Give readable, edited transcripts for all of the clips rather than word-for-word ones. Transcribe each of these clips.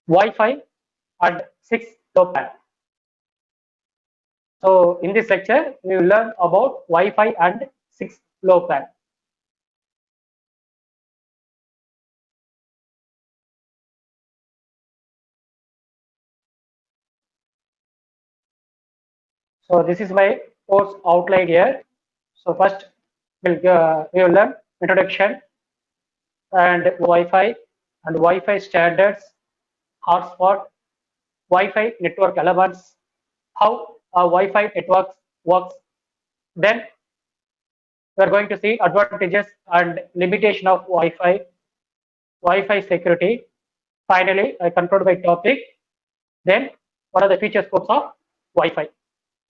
Wi-Fi and 6LoWPAN. So in this lecture, we will learn about Wi-Fi and 6LoWPAN. So this is my course outline here. So first, we will learn introduction and Wi-Fi and Wi-Fi standards, hotspot, Wi-Fi network elements, how a Wi-Fi network works. Then we are going to see advantages and limitation of Wi-Fi, Wi-Fi security. Finally, I conclude my topic. Then, what are the feature scopes of Wi-Fi?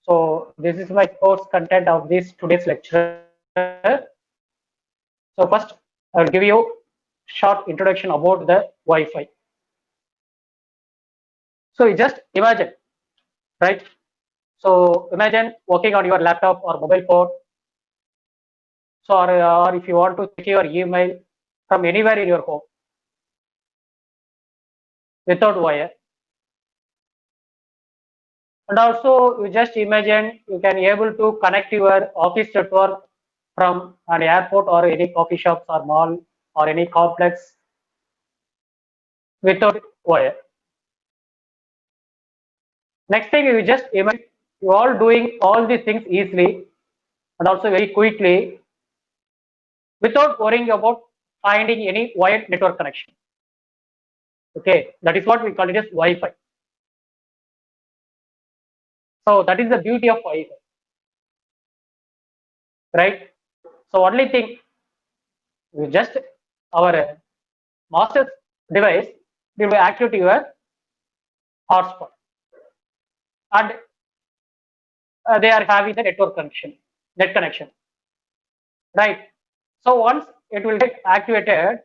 So this is my course content of this today's lecture. So first, I will give you short introduction about the Wi-Fi. So you just imagine, right? So imagine working on your laptop or mobile phone. So or if you want to check your email from anywhere in your home without wire. And also you just imagine you can able to connect your office network from an airport or any coffee shops or mall or any complex without wire. Next thing you just imagine you all doing all these things easily and also very quickly without worrying about finding any wired network connection. Okay, that is what we call it as Wi-Fi. So that is the beauty of Wi-Fi, right? So only thing we just our master device will activate your hotspot and they are having the network connection, net connection, right? So once it will get activated,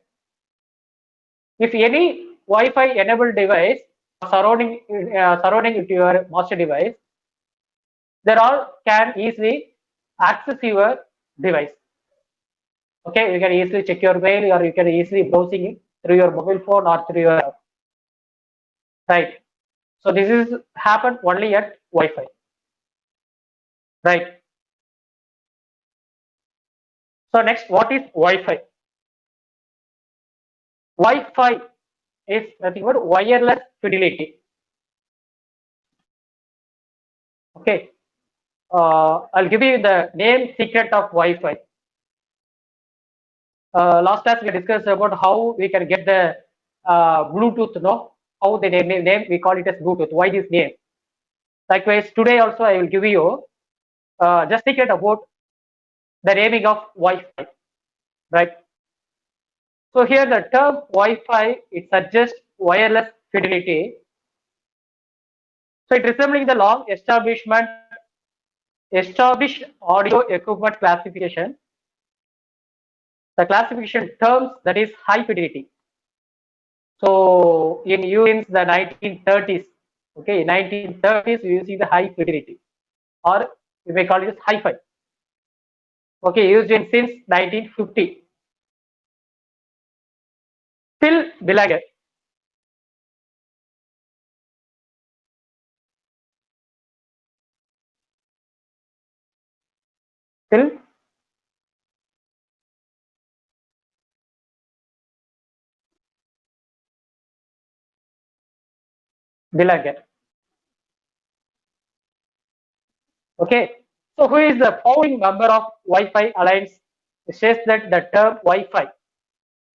if any Wi-Fi enabled device surrounding it your master device, they all can easily access your device. Okay, you can easily check your mail or you can easily browsing it through your mobile phone or through your right. So this is happen only at Wi-Fi, right? So next, what is Wi-Fi? Wi-Fi is nothing but wireless fidelity. Okay, I'll give you the name secret of Wi-Fi. Last class we discussed about how we can get the Bluetooth. No, how they name we call it as Bluetooth. Why this name? Likewise, today also I will give you just secret about the naming of Wi-Fi. Right. So here the term Wi-Fi it suggests wireless fidelity. So it resembling the long established audio equipment classification. The classification terms that is high fidelity. So in US the 1930s, okay, 1930s you see the high fidelity, or you may call it as hi-fi. Okay, used in since 1950. Phil Belanger. Phil Belanger. Okay, so who is the founding member of Wi-Fi Alliance? It says that the term Wi-Fi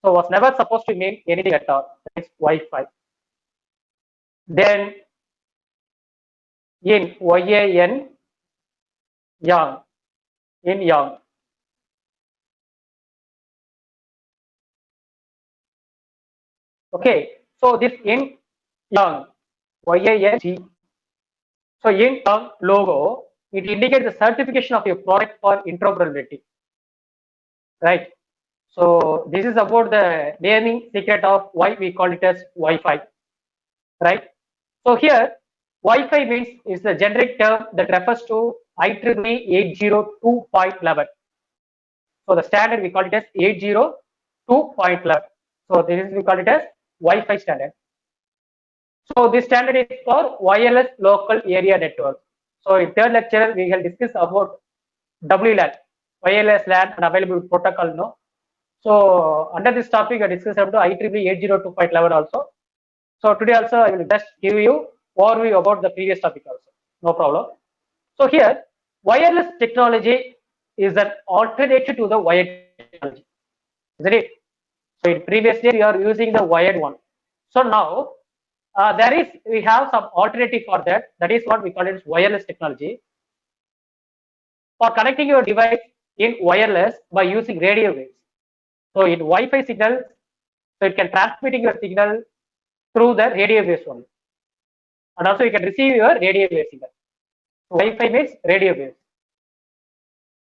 so was never supposed to mean anything at all. It's Wi-Fi. Then in Y-A-N Yang in Yang. Okay, so this in Yang Y-A-N-G. So in Yang logo it indicates the certification of your product for interoperability, right? So this is about the naming secret of why we call it as Wi-Fi, right? So here Wi-Fi means is the generic term that refers to IEEE 802.11. So the standard we call it as 802.11. So this is we call it as Wi-Fi standard. So this standard is for wireless local area network. So in third lecture, we will discuss about WLAN, wireless LAN and available protocol. No. So under this topic, I discussed about IEEE 802.11 also. So today also I will just give you overview about the previous topic also. No problem. So here, wireless technology is an alternative to the wired technology, isn't it? So in previous days we are using the wired one. So now we have some alternative for that. That is what we call it wireless technology for connecting your device in wireless by using radio waves. So in Wi-Fi signal, so it can transmitting your signal through the radio waves only, and also you can receive your radio wave signal. So Wi-Fi means radio waves,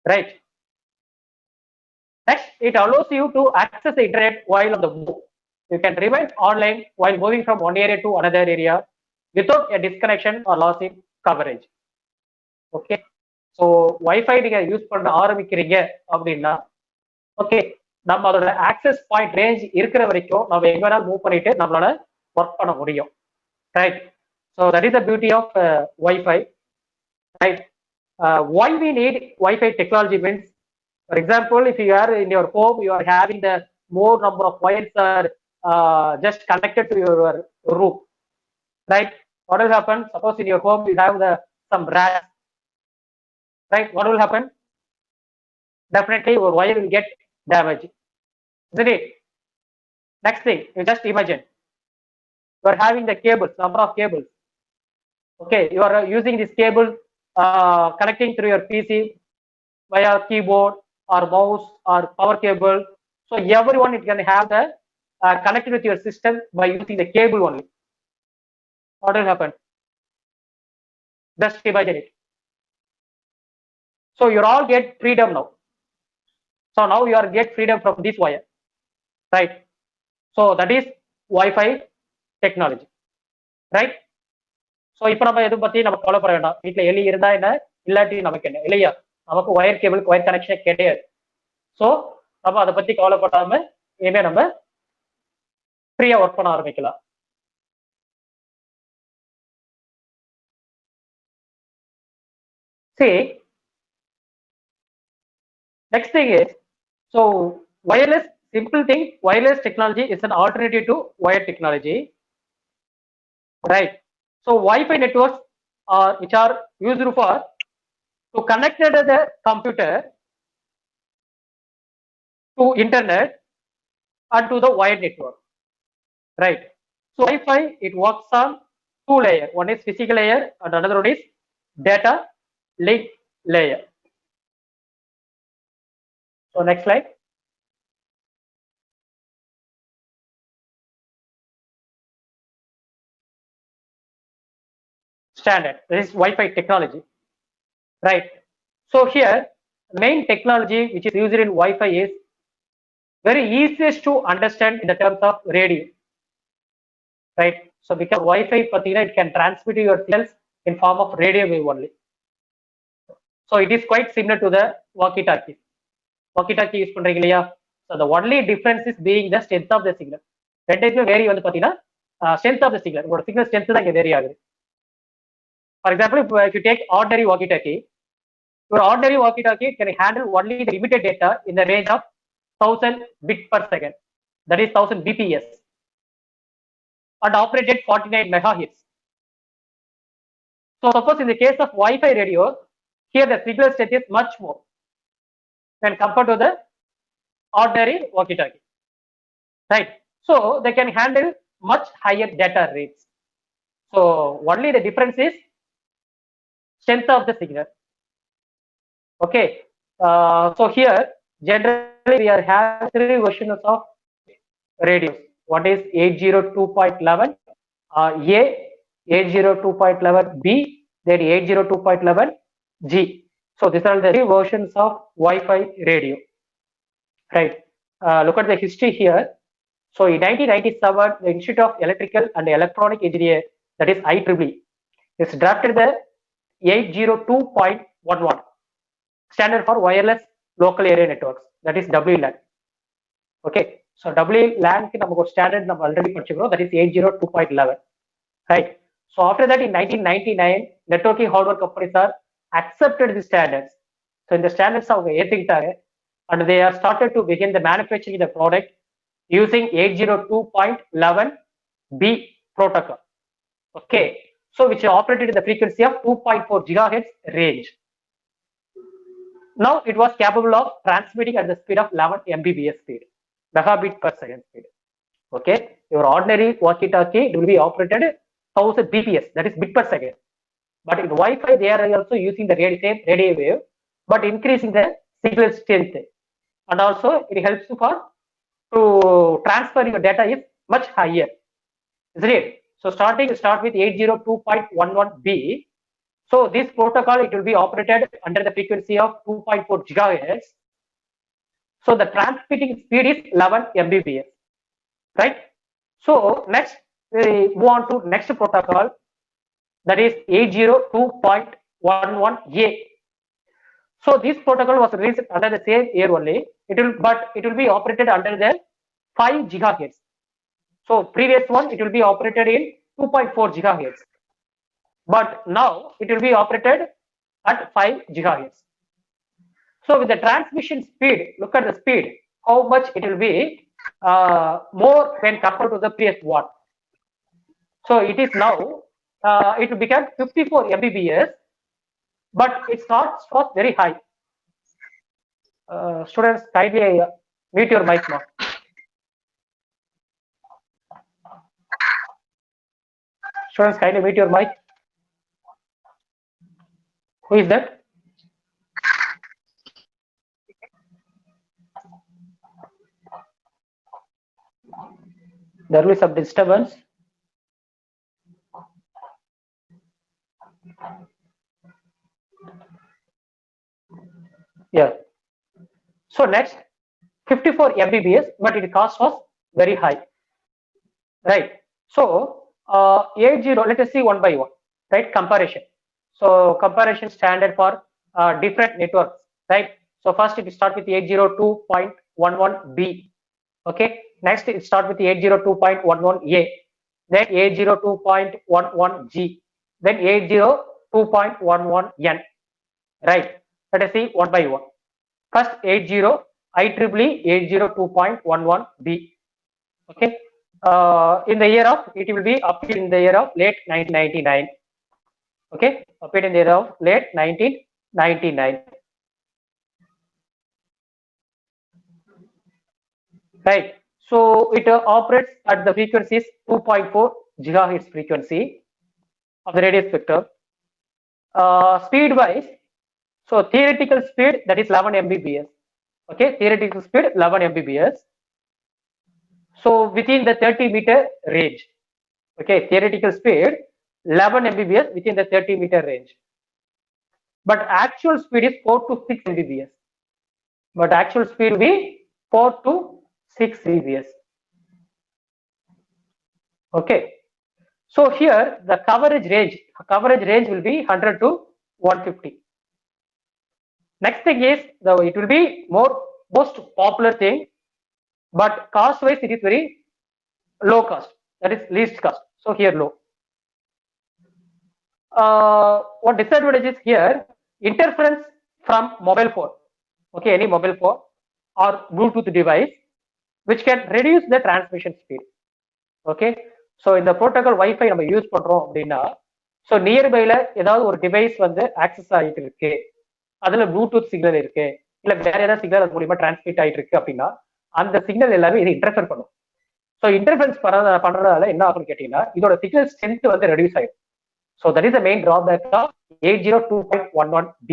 right? Next, it allows you to access the internet while on the move. You can remain online while moving from one area to another area without a disconnection or loss in coverage. Okay. So Wi-Fi நீங்க use பண்ண ஆரம்பிக்கிறீங்க அப்படின்னா okay நம்ம அதோட access point range இருக்கிற வரைக்கும் நம்ம எங்க வேணாலும் மூவ் பண்ணிட்டு நம்மளால ஒர்க் பண்ண முடியும், right? So that is the beauty of Wi-Fi, right? Why we need Wi-Fi technology means, for example, if you are in your home, you are having the more number of wires are just connected to your room, right? What will happen? Suppose in your home you have some rats, right? What will happen? Definitely your wire will get damaged, isn't it? Next thing, you just imagine you are having the cables, number of cables. Okay, you are using this cable connecting through your PC via keyboard or mouse or power cable. So everyone is going to have the connected with your system by using the cable only. What will happen? Just imagine it. So you all get freedom now. So now you are get freedom from this wire, right? So that is Wi-Fi technology, right? So இப்போ நம்ம எதுவும் பத்தி நம்ம கவலைப்பட வேண்டாம். வீட்டுல எலி இருந்தா என்ன, இல்லாட்டி நமக்கு என்ன, இல்லையா? நமக்கு ஒயர் கேபிள் ஒயர் கனெக்ஷன் கிடையாது. ஸோ நம்ம அதை பத்தி கவலைப்படாம இனிமே நம்ம ஃப்ரீயா ஒர்க் பண்ண ஆரம்பிக்கலாம். See, next thing is, so wireless, simple thing, wireless technology is an alternative to wired technology, right? So Wi-Fi networks are which are used for to connect the computer to internet and to the wired network, right? So Wi-Fi, it works on two layers. One is physical layer and another one is data link layer. So next slide. Standard. This is Wi-Fi technology, right? So here, main technology which is used in Wi-Fi is very easiest to understand in the terms of radio, right? So because Wi-Fi, it can transmit your signals in form of radio wave only. So it is quite similar to the walkie-talkie. Walkie-talkie use பண்றீங்க இல்லையா? So the only difference is being the strength of the signal. ரெண்டுமே vary வந்து பாத்தீங்கன்னா strength of the signal. உங்களோட signal strength தான் இங்க vary ஆகுது. For example, if you take ordinary walkie-talkie, your ordinary walkie-talkie can handle only the limited data in the range of 1000 bit per second. That is 1000 BPS and operated 49 megahertz. So suppose in the case of Wi-Fi radio, here the signal strength is much more when compared to the ordinary walkie-talkie, right? So they can handle much higher data rates. So only the difference is strength of the signal. Okay, so here generally we are having three versions of radios. One is 802.11 A, 802.11 B, then 802.11 G. So these are the three versions of Wi-Fi radio, right? Look at the history here. So in 1997, the Institute of Electrical and Electronic Engineer, that is IEEE, is drafted the 802.11 standard for wireless local area networks, that is WLAN. Okay, so WLAN க்கு நமக்கு ஒரு standard நம்ம already படிச்சிருக்கோம், that is 802.11, right? So after that, in 1999, networking hardware companies are accepted the standards. So in the standards அவங்க ஏத்துக்கிட்டாங்க, and they are started to begin the manufacturing the product using 802.11b protocol. Okay, so which operated in the frequency of 2.4 gigahertz range. Now it was capable of transmitting at the speed of 11 Mbps speed, megabit per second speed. Okay, your ordinary walkie-talkie it will be operated 1000 bps, that is bit per second. But in Wi-Fi they are also using the same radio wave, but increasing the signal strength, and also it helps you for to transfer your data is much higher, isn't it? So start with 802.11b. So this protocol it will be operated under the frequency of 2.4 gigahertz. So the transmitting speed is 11 Mbps, right? So next we move on to next protocol, that is 802.11a. So this protocol was released under the same year only. It will be operated under the 5 gigahertz. So previous one it will be operated in 2.4 gigahertz, but now it will be operated at 5 gigahertz. So with the transmission speed, look at the speed, how much it will be more when compared to the previous one. So it is now it will become 54 Mbps, but it starts was very high. Students, kindly mute your mic now. Students, kindly mute your mic. Who is that? There will be some disturbance. Yeah. So next, 54 Mbps, but its cost was very high, right? So 80, let us see one by one, right? Comparison. So comparison standard for different networks, right? So first it start with 802.11b. Okay. Next it start with 802.11a, then 802.11g, then 802.11n, right? Let us see one by one. First 80 IEEE 802.11b. Okay. In the year of, it will be appeared in the year of late 1999. Okay, appeared in the year of late 1999. Right. So it operates at the frequencies 2.4 gigahertz frequency of the radio spectrum. Speed wise, so theoretical speed that is 11 Mbps. Okay, theoretical speed 11 Mbps. So within the 30-meter range. Okay, theoretical speed 11 Mbps within the 30-meter range. But actual speed is 4 to 6 Mbps. But actual speed will be 4 to 6 Mbps. Okay. So here the coverage range will be 100 to 150. Next thing is it will be most popular thing, but cost wise it is very low cost, that is least cost. So here low. What disadvantage is here? Interference from mobile phone. Okay, any mobile phone or Bluetooth device, which can reduce the transmission speed. Okay, so இந்த protocol Wi-Fi நம்ம use பண்றோம் அப்படின்னா, so நியர்பைல ஏதாவது ஒரு device வந்து access ஆகிட்டு இருக்கு, அதுல ப்ளூடூத் சிக்னல் இருக்கு, இல்ல வேற ஏதாவது சிக்னல் அது மூலியமா டிரான்ஸ்மிட் ஆகிட்டு இருக்கு அப்படின்னா, அந்த சிக்னல் எல்லாமே இது இன்டர்ஃபர் பண்ணும். ஸோ இன்டர்ஃபரன்ஸ் பண்றதால என்ன ஆகும்னு கேட்டீங்கன்னா, இதோட சிக்னல் ஸ்ட்ரென்த் வந்து ரெடியூஸ் ஆயிடும். So that is the main drawback of 802.11b,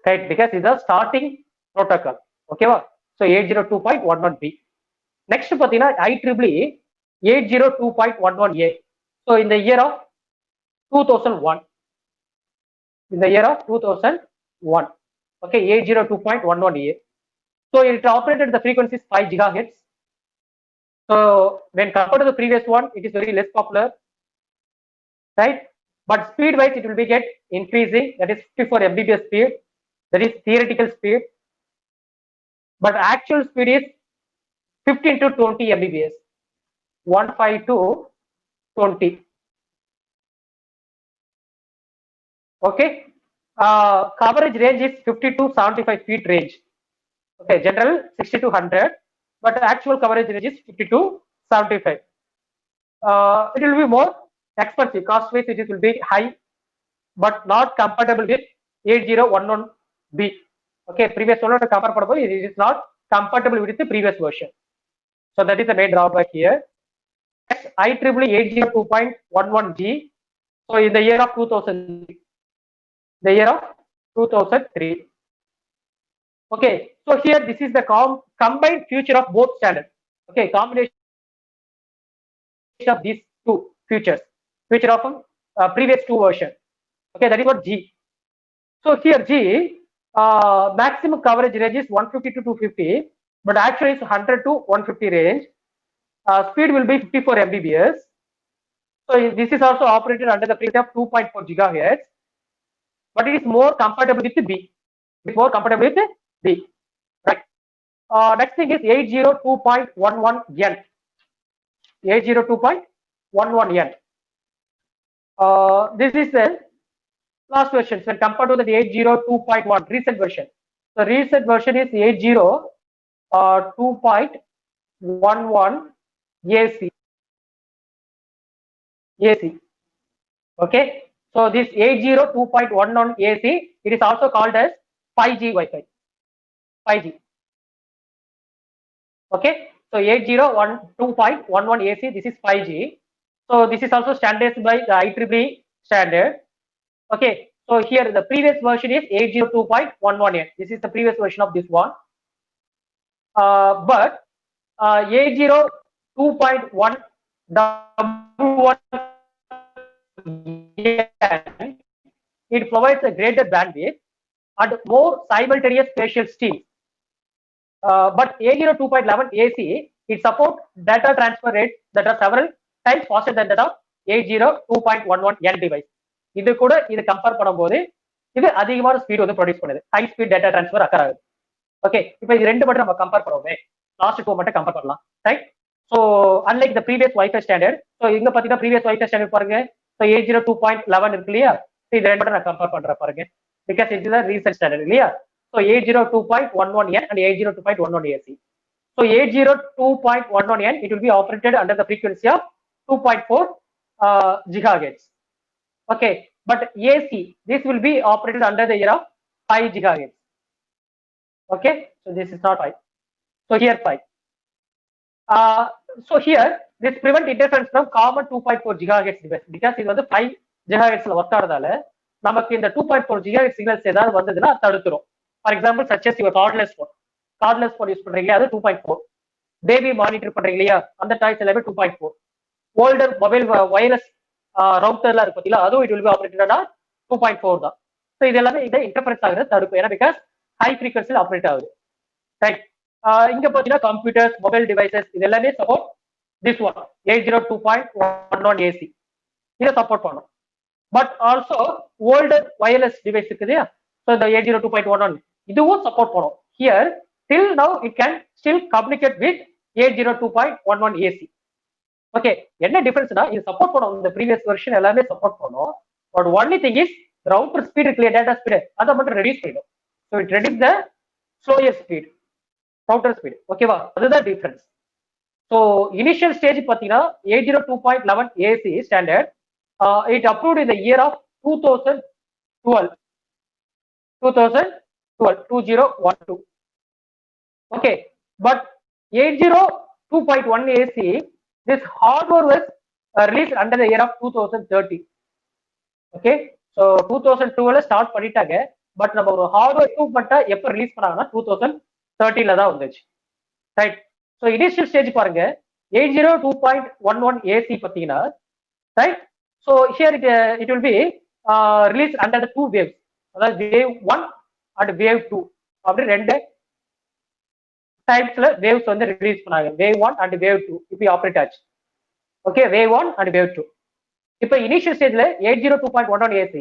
right? Because இதுதான் ஸ்டார்டிங் ப்ரோட்டோகால். ஓகேவா? So 802.11b. நெக்ஸ்ட் பாத்தீங்கன்னா IEEE 802.11a. So in the year of 2001, okay, 802.11a. So it operated the frequencies 5 gigahertz. So when compared to the previous one, it is very less popular, right? But speed wise, it will be get increasing. That is 54 Mbps speed. That is theoretical speed. But actual speed is 15 to 20 Mbps. 15 to 20. Okay, coverage range is 50 to 75 feet range. Okay, general 60 to 100, but actual coverage range is 50 to 75. It will be more expensive, cost wise it will be high, but not compatible with 8011B. Okay, previous one to compare for it is not compatible with the previous version. So that is the main drawback here. Next, IEEE 802.11G. So in the year of 2000, the year of 2003. Okay, so here this is the combined feature of both standards. Okay, combination of these two features of previous two version. Okay, that is what G. So here G, maximum coverage range is 150 to 250, but actually it's 100 to 150 range. Speed will be 54 Mbps. So this is also operated under the frequency of 2.4 gigahertz, but it is more compatible with the B. It's more compatible with the B. Right. Next thing is 802.11N. 802.11N. This is the last version when compared to the 802.1 recent version. The recent version is 802.11 AC. Okay, so this 802.11 AC, it is also called as 5G Wi-Fi. 5G. Okay, so 802.11 AC, this is 5G. So this is also standardized by the IEEE standard. Okay, so here the previous version is 802.11N. This is the previous version of this one. But 802.1 it provides a greater bandwidth and more simultaneous spatial streams. But 802.11 AC, it supports data transfer rates that are several times faster than that of 802.11N device. இது கூட இது compare பண்ணும்போது இது அதிகமான speed வந்து produce பண்ணுது. High speed data transfer occur ஆகுது. Okay, இப்போ இது ரெண்டு மட்டும் நம்ம கம்பேர் பண்ணுவோமே, லாஸ்ட் டூ மட்டும் கம்பேர் பண்ணலாம். Right. So unlike the previous wifi standard, so இங்க பார்த்தீங்கன்னா ப்ரீவியஸ் வைஃபை ஸ்டாண்டர்ட் பாருங்க. ஸோ 802.11 இருக்கு இல்லையா, இது ரெண்டு மட்டும் நான் கம்பேர் பண்றேன் பாருங்க, பிகாஸ் இது ரீசென்ட் ஸ்டாண்டர்ட் இல்லையா. So 802.11N and 802.11 AC. So 802.11N, it will be operated under the frequency of 2.4 gigahertz. Okay, but AC, this will be operated under the year of 5 gigahertz. Okay, so this is not 5. So here 5. So here this prevent interference from common 2.4 gigahertz device, because இது வந்து 5 gigahertz ல work ஆறதால நமக்கு இந்த 2.4 gigahertz signals ஏதாவது வந்ததுன்னா தடுத்துரும். For example, such as your cordless phone use பண்றீங்க, அது 2.4. Baby monitor பண்றீங்க இல்லையா, அந்த டாய்ஸ் எல்லாமே 2.4. ஓல்டர் மொபைல் வயர்லெஸ் ரவுட்டர்லாம் இருக்கு பார்த்தீங்களா, அதுவும் இட் வில் பி ஆப்ரேட்டடா 2.4 தான். ஸோ இது எல்லாமே இதை இன்டர்ஃபரன்ஸ் ஆகுறது தடுக்கும், ஏன்னா பிகாஸ் ஹை ஃப்ரீக்வன்சியில் ஆப்ரேட் ஆகுது. ரைட். இங்க பார்த்தீங்கன்னா கம்ப்யூட்டர்ஸ், மொபைல் டிவைசஸ் இது எல்லாமே சப்போர்ட் திஸ் ஒன் 802.11 AC இதை சப்போர்ட் பண்ணும். But also older wireless device இருக்குது இல்லையா, ஸோ இந்த 802.11 இதுவும் சப்போர்ட் பண்ணும். Here till now it can still communicate with 802.11 AC. Okay, என்ன டிஃபரன்ஸ்னா இது சப்போர்ட் பண்ணும், இந்த ப்ரீவியஸ் வெர்ஷன் எல்லாமே சப்போர்ட் பண்ணும். But only thing is router speed இருக்கு, டேட்டா ஸ்பீடு அதை மட்டும் ரெடியூஸ் பண்ணிடும். So it reduce the slower speed, router speed. ஓகேவா, அதுதான் டிஃபரன்ஸ். ஸோ இனிஷியல் ஸ்டேஜ் பார்த்தீங்கன்னா 802.11 AC standard it approved in the year of 2012. 2012. Okay, but 802.1 AC, this hardware was released under the year of 2013. Okay, so 2012 start பண்ணிட்டாங்க, but நம்ம ஒரு hardware எக்யூப்மெண்ட்டை எப்போ release பண்ணாங்கன்னா 2013 தான் வந்துச்சு. ரைட். ஸோ இனிஷியல் ஸ்டேஜ் பாருங்க 802.11 AC பார்த்தீங்கன்னா, right. So here it will B release under the 2 waves, அதாவது வேவ் 1 அண்ட் வேவ் 2 அப்படி ரெண்டு டைப்ஸ்ல வேவ்ஸ் வந்து ரிலீஸ் பண்ணாங்க. வேவ் 1 அண்ட் வேவ் 2 இப்போ ஆப்ரேட் ஆச்சு. Okay, wave 1 and wave 2. இப்போ இனிஷியல் ஸ்டேஜ்ல 802.11 AC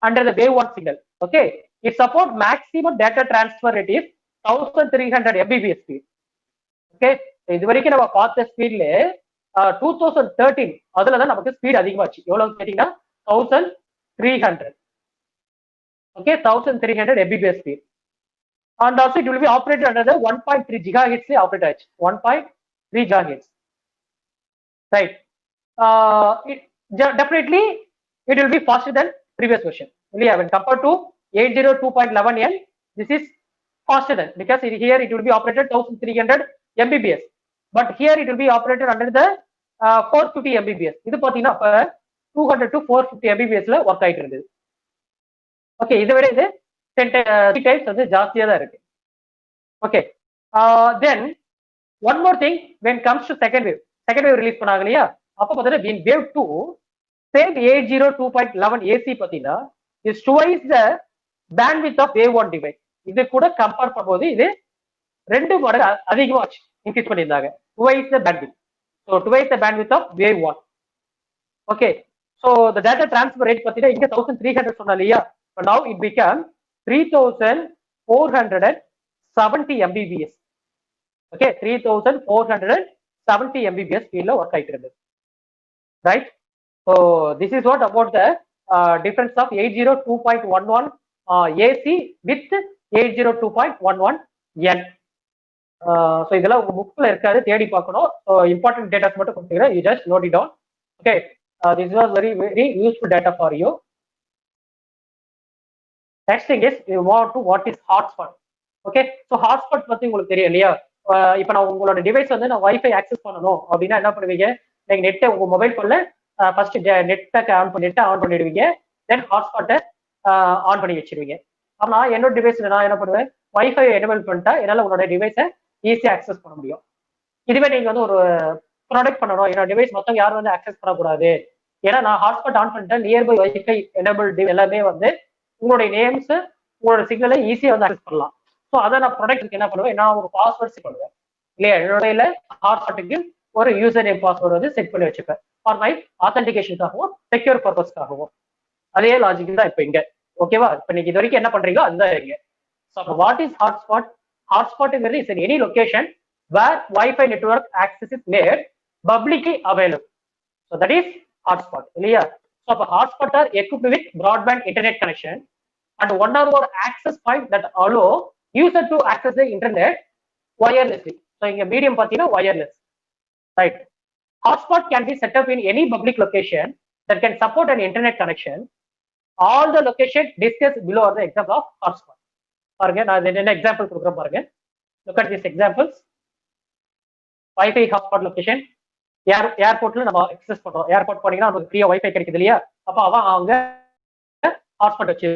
under the wave 1 signal. Okay, it support maximum data transfer rate is 1300 Mbps speed. Okay, இது வரைக்கும் நம்ம பார்த்த ஸ்பீட்ல 2013 அதுல தான் நமக்கு ஸ்பீட் அதிகமாச்சு. எவ்வளவு கேட்டீங்கன்னா 1300. Okay, 1300 Mbps speed. And also it will be operated under the 1.3 gigahertz operated 1.3 gigahertz, right? Definitely it will be faster than previous version. Yeah, when compared to 802.11n, this is faster than, because here it will be operated 1300 Mbps, but here it will be operated under the 450 Mbps. இது பாத்தீங்கன்னா அப்ப 200 to 450 Mbps ல work ஆயிட்டு இருந்தது. Okay, இதை விட இது 3 times வந்து ஜாஸ்தியா தான் இருக்கு. Okay, then one more thing, when comes to second wave release பண்ணாங்க இல்லையா, அப்ப பாத்தீங்கன்னா in wave 2 same 802.11 AC பாத்தீங்கன்னா is twice the bandwidth of wave 1 device. இது கூட கம்பேர் பண்ணும்போது இது 2 மடங்கு அதிகமா இன்க்ரீஸ் பண்ணியிருந்தாங்க. twice the bandwidth, so twice the bandwidth of wave 1. okay, so the data transfer rate பாத்தீங்கன்னா இங்க 1300 சொன்னா இல்லையா, but now it become 3470 Mbps. okay, 3470 Mbps speed la work ஆயிட்டு இருந்தது, right? So this is what about the difference of 802.11 AC with 802.11 N. So இதெல்லாம் உங்க புக்ல இருக்காது, தேடி பார்க்கணும். So important data மட்டும் கொடுத்துக்கிறேன், you just note it down. okay, this was very useful data for you. Next thing is you want to what is hotspot. okay, so hotspot பத்தி உங்களுக்கு தெரியும் இல்லையா? இப்போ நான் உங்களோட டிவைஸ் வந்து நான் வைஃபை ஆக்சஸ் பண்ணணும் அப்படின்னா என்ன பண்ணுவீங்க, நீங்க நெட்டை உங்க மொபைல் போன்ல ஃபர்ஸ்ட் நெட்டை ஆன் பண்ணிடுவீங்க, தென் ஹாட்ஸ்பாட்டை ஆன் பண்ணி வச்சிருவீங்க. ஆனா என்னோட டிவைஸ்ல நான் என்ன பண்ணுவேன், வைஃபை எனேபிள் பண்ணிட்டா என்னால உங்களோட டிவைஸை ஈஸியா ஆக்சஸ் பண்ண முடியும். இதுவே நீங்க வந்து ஒரு ப்ராடக்ட் பண்ணணும், என்னோட டிவைஸ் மொத்தம் யாரும் வந்து ஆக்சஸ் பண்ணக்கூடாது, ஏன்னா நான் ஹாட்ஸ்பாட் ஆன் பண்ணிட்டேன், நியர்பை வைஃபை எனேபிள் எல்லாமே வந்து உங்களுடைய நேம்ஸ் உங்களோட சிக்னலை ஈஸியா வந்து ஆக்சஸ் பண்ணலாம். ஸோ அதை நான் ப்ராடக்ட்டுக்கு என்ன பண்ணுவேன், நான் ஒரு பாஸ்வேர்ட் செட் பண்ணுவேன் இல்லையா, என்னோட ஹாட்ஸ்பாட்டுக்கு ஒரு யூசர் நேம் பாஸ்வேர்டு வந்து செட் பண்ணி வச்சுப்பேன் ஃபார் மை ஆத்தென்டிகேஷனுக்காகவும் செக்யூர் பர்பஸ்க்காகவும். அதே லாஜிக் தான் இப்போ இங்க. ஓகேவா, இப்போ நீங்க இது வரைக்கும் என்ன பண்றீங்களோ அதுதான் இங்க. ஸோ அப்போ வாட் இஸ் ஹாட்ஸ்பாட்? ஹாட்ஸ்பாட்ங்கிறது is in any location where wifi network access is made publicly available. So that is hotspot இல்லையா? ஸோ அப்போ hotspot are equipped with broadband internet connection and one or more access point that allow user to access the internet wirelessly. So இங்க medium பார்த்தீங்கன்னா wireless, right? Hotspot can be set up in any public location that can support an internet connection. All the locations discussed below are the example of hotspot. பாருங்க, நான் என்ன example கொடுக்குறேன் பாருங்க. Look at these examples. Wi-Fi hotspot location. ஏர்போர்ட்ல நம்ம access பண்றோம். Airport போனீங்கன்னா நமக்கு ஃப்ரீயா வைஃபை கிடைக்குது இல்லையா, அப்ப அவங்க ஹாட்ஸ்பாட் வச்சு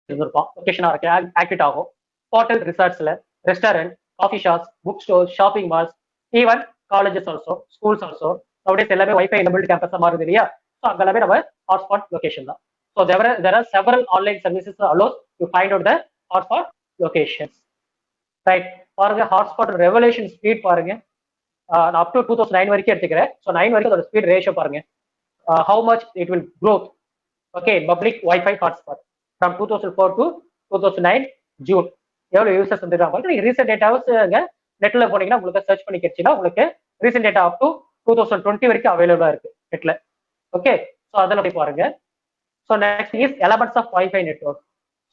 இருந்திருப்பான், லொகேஷனா இருக்கு ஆக்டிவேட் ஆகும். ஹோட்டல், ரிசார்ட்ஸ்ல, restaurant, coffee shops, book store, shopping malls, even colleges also, schools also நowadays எல்லாமே வைஃபை எனேபிள்ட் கேம்பஸா மாறுது இல்லையா, ஸோ அங்க எல்லாமே நம்ம ஹாட்ஸ்பாட் லொகேஷன் தான். So there are several online services that allows to find out the hotspot locations, right? பாருங்க, hotspot revolution speed பாருங்க, நான் அப் டு 2009 வரைக்கும் எடுத்துக்கிறேன். ஸோ 9 வரைக்கும் அதோட ஸ்பீட் ரேஷியோ பாருங்க, how much it will grow. okay, public Wi-Fi hotspot from 2004 to 2009 June எவ்வளவு users வந்துருக்காங்க. நீங்க ரீசெண்ட் டேட்டாஸ் நெட்ல போனீங்கன்னா உங்களுக்கு சர்ச் பண்ணி கிடைச்சுன்னா உங்களுக்கு ரீசெண்ட் டேட்டா அப் டு 2020 வரைக்கும் அவைலபிளா இருக்கு நெட்ல. ஓகே, ஸோ அதெல்லாம் போய் பாருங்க. So next is elements of WiFi network.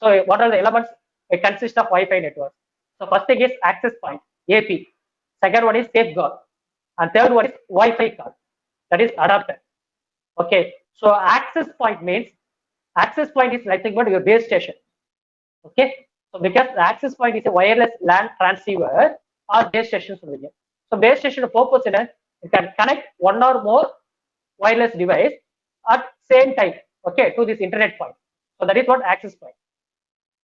So what are the elements? It consist of WiFi network. So first thing is access point, AP. Second one is safeguard and third one is Wi-Fi card, that is adapter. okay, so access point means access point is nothing but your base station. okay, so because the access point is a wireless LAN transceiver or base station சொல்லுவீங்க. so base station purpose என்ன, it can connect one or more wireless device at same time, okay, to this internet point. so that is what access point,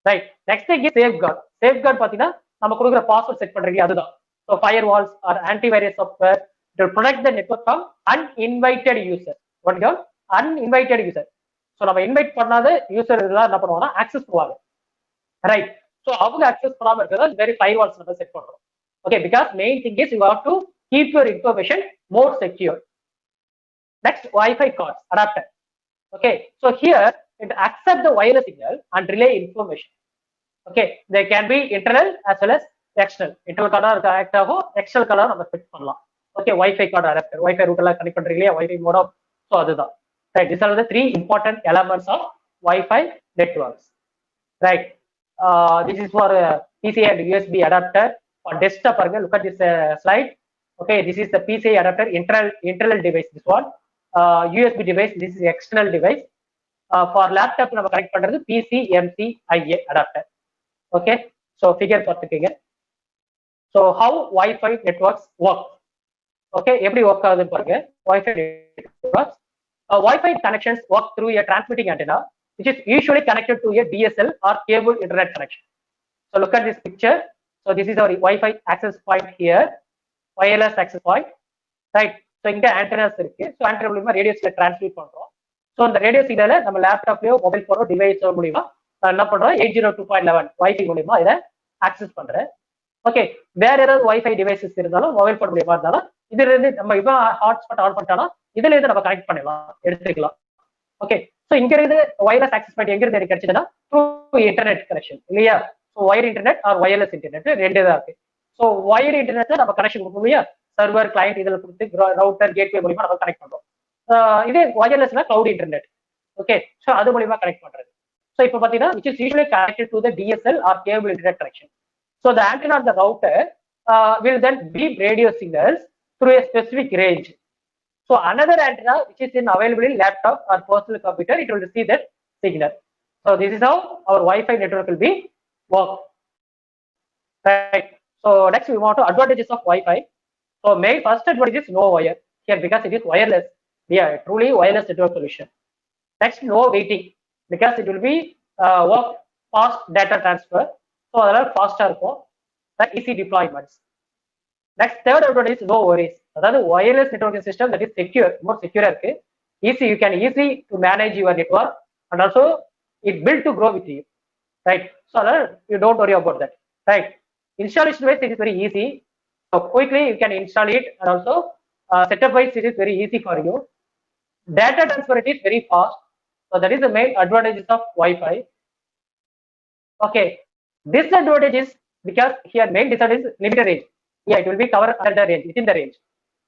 right? next thing is safeguard. safeguard பாத்தீங்கன்னா நம்ம கொடுக்குற password set பண்றீங்க அதுதான். so firewalls or antivirus software to protect the network from uninvited user. what is uninvited user? so நம்ம invite பண்ணாத user இதெல்லாம் என்ன பண்ணுவாங்கன்னா ஆக்சஸ் பண்ணுவாங்க, ரைட்? so அவங்க ஆக்சஸ் பண்ணாம இருக்கிறதா வெரி firewalls நம்ம செட் பண்றோம். okay, because main thing is you have to keep your information more secure. next, Wi-Fi cards adapter. okay, so here it accept the wireless signal and relay information. okay, they can be internal as well as external. internal கார்டா connect ஆகும், external கார்டா நம்ம fit பண்ணலாம். Okay, wifi card adapter, wifi route எல்லாம் connect பண்றீங்க இல்லையா, wifi modem. So அதுதான், right? This are the 3 important elements of Wi-Fi networks, right? This is for PCI and USB adapter for desktop. Look at this slide. Okay, this is the PCI adapter, internal device. This one, USB device. This is external device. For laptop, we connect பண்றது PCMCIA adapter. Okay, so figure பார்த்துக்கீங்க. So how Wi-Fi networks work? Okay, எப்படி work ஆகுதுன்னு பாருங்க. Wi-Fi networks. Wi-Fi connections work through a transmitting antenna, which is usually connected to a DSL or cable internet connection. So look at this picture. So this is our Wi-Fi access point here, wireless access point, right? So இங்க antennas இருக்கு. So antenna மூலமா ரேடியோஸ்ல transmit பண்றோம். So அந்த radio சிக்னலை நம்ம லேப்டாப்லயோ mobile போனோ device மூலமா என்ன பண்றோம், 802.11 வைஃபை மூலமா இதை ஆக்சஸ் பண்றேன். ஓகே, வேற ஏதாவது வைஃபை டிவைசஸ் இருந்தாலும் மொபைல் போன் மூலமா இருந்தாலும் இதுல இருந்து நம்ம இப்போ ஹாட்ஸ்பாட் ஆன் பண்ணிட்டாலும் இதுல இருந்து நம்ம கனெக்ட் பண்ணலாம், எடுத்துக்கலாம். ஓகே, ஸோ இங்க இருந்து வயர்லெஸ் ஆக்சஸ் பாயிண்ட் எங்க இருந்து எனக்கு கிடைச்சதுன்னா த்ரூ இன்டர்நெட் கனெக்ஷன் இல்லையா? So wire internet or wireless internet ரெண்டு தான் இருக்கு. ஸோ ஒயர் இன்டர்நெட்ல நம்ம கனெக்ஷன் கொடுப்போம் இல்லையா? சர்வர் கிளையண்ட் இதில் கொடுத்து ரவுட்டர் கேட்வே மூலியமா நம்ம கனெக்ட் பண்றோம். இதே வயர்லெஸ்னா கிளவுட் இன்டர்நெட். ஓகே, ஸோ அது மூலியமா கனெக்ட் பண்றது. ஸோ இப்போ பார்த்தீங்கன்னா which is usually connected to the DSL or cable internet connection. So the antenna of the router will then beam radio signals through a specific range. So another antenna which is available in laptop or personal computer, it will receive that signal. So this is how our Wi-Fi network will be work. Right. So next we want to advantages of Wi-Fi. So main first advantage is no wire here because it is wireless. Yeah, truly wireless network solution. Next, no waiting because it will be work fast data transfer. So அதெல்லாம் ஃபாஸ்டா இருக்கும். Easy deployments. Next, third advantage is no worries. அதாவது wireless networking system that is secure, more secure இருக்கு. Easy, you can easily to manage your network and also it built to grow with you, right? So you don't worry about that, right? Installation wise, it is very easy. So quickly you can install it and also setup wise it is very easy for you. Data transfer it is very fast. So that is the main advantages of Wi-Fi. Okay, disadvantage is because here main disadvantage is limited range. Yeah, it will be covered under the range, within the range.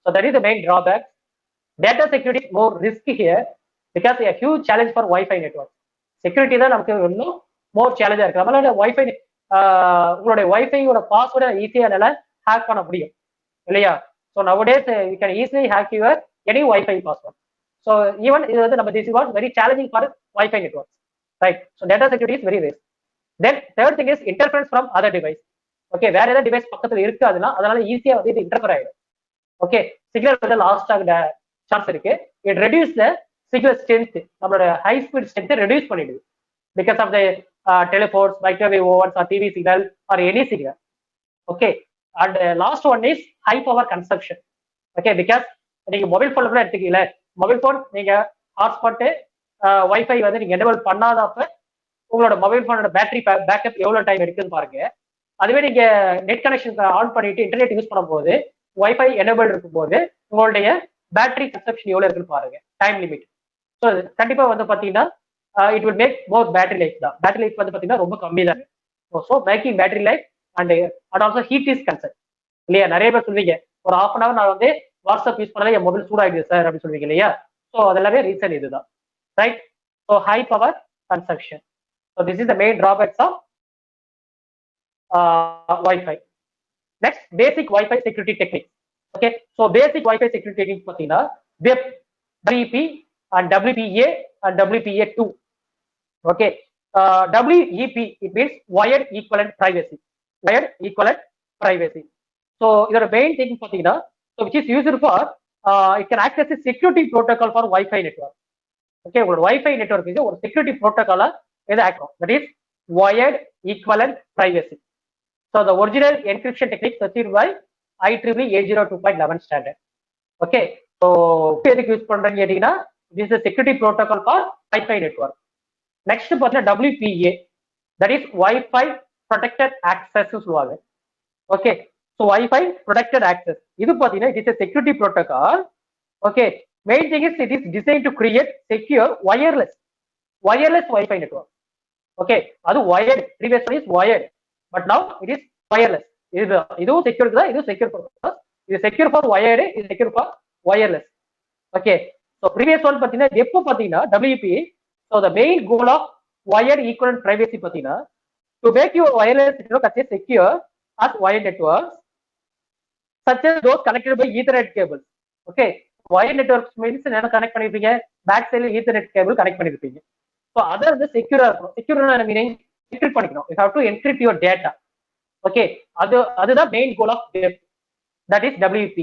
So that is the main drawback. Data security is more risky here because a huge challenge for Wi-Fi network. Security தான் நமக்கு இன்னும் more challenge இருக்கு. நம்மளால Wi-Fi உங்களுடைய Wi-Fi-யோட பாஸ்வேர்டை ஈஸியா என்னால hack பண்ண முடியும் இல்லையா? So nowadays you can easily hack your any Wi-Fi password. So even this is very challenging for Wi-Fi networks, right? So data security is very risk. Then third thing is interference from other device. Okay, வேற ஏதாவது device பக்கத்துல இருக்காதுன்னா அதனால ஈஸியா இது interfere ஆயிடும். Okay, signal lost ஆக chance இருக்கு. It reduce the signal strength, நம்மளோட ஹை ஸ்பீட் ஸ்ட்ரென்த் ரெடியூஸ் பண்ணிடுது because of the telephones, microwave ovens or TV signal or any signal. Okay, and last one is high power consumption. Okay, because நீங்க mobile போன்ல கூட எடுத்துக்கல, mobile phone நீங்க hotspot WiFi நீங்க enable பண்ணாதப்ப உங்களோட mobile போனோட பேட்டரி பேக்கப் எவ்வளவு டைம் எடுக்குன்னு பாருங்க. அதுவே நீங்க நெட் கனெக்ஷன் ஆன் பண்ணிட்டு இன்டர்நெட் யூஸ் பண்ணும்போது வைஃபை எனேபிள் இருக்கும்போது உங்களுடைய பேட்டரி கன்சப்ஷன் எவ்வளவு இருக்குன்னு பாருங்க, டைம் லிமிட். ஸோ கண்டிப்பா பாத்தீங்கன்னா it will make more battery life தான். பேட்டரி லைஃப் பாத்தீங்கன்னா ரொம்ப கம்மி தான். So making battery life and also heat is concern இல்லையா? நிறைய பேர் சொல்வீங்க ஒரு ஹாஃப் அன் அவர் நான் வாட்ஸ்அப் யூஸ் பண்ணல என் மொபைல் சூடாயிடுது சார் அப்படின்னு சொல்லுவீங்க இல்லையா? ஸோ அதெல்லாமே ரீசன் இதுதான், right? So high power consumption. So this is the main drawbacks of Wi-Fi. Next, basic Wi-Fi security techniques. Okay, so basic Wi-Fi security techniques pathina WEP, WEP and WPA and WPA2. Okay, WEP it means wired equivalent privacy. Wired equivalent privacy. So the main thing pathina, so which is used for it can act as a security protocol for Wi-Fi network. Okay, ஒரு Wi-Fi network is ஒரு security protocol that is wired equivalent privacy. So the original encryption technique achieved by IEEE 802.11 standard. Okay, so எதுக்கு use பண்றீங்க கேட்டீங்கன்னா this is a security protocol for Wi-Fi network. Next பார்த்தீங்கன்னா WPA, that is Wi-Fi protected access சொல்லுவாங்க. Okay, so Wi-Fi protected access இது பார்த்தீங்கன்னா it is a security protocol. Okay, main thing is it is designed to create secure wireless Wi-Fi network. Okay, அது wired, previous one is wired, but now it is wireless. இதுவும் secure தான், இதுவும் secure for இது secure for wired, இது secure for wireless. Okay, so previous one பாத்தீங்கன்னா எப்போ பாத்தீங்கன்னா WPA So the main goal of wired equivalent privacy pathina, to make your wireless network as secure as wired networks, such as those connected by Ethernet cables. Okay, wired networks means என்ன connect பண்ணிருப்பீங்க, back சைடுல ethernet cable connect பண்ணிருப்பீங்க. So அதை வந்து செக்யூரா இருக்கும். Secure meaning encrypt பண்ணிக்கணும். You have to encrypt your data. Okay, அதுதான் மெயின் கோல் ஆஃப் வெப். That is WP.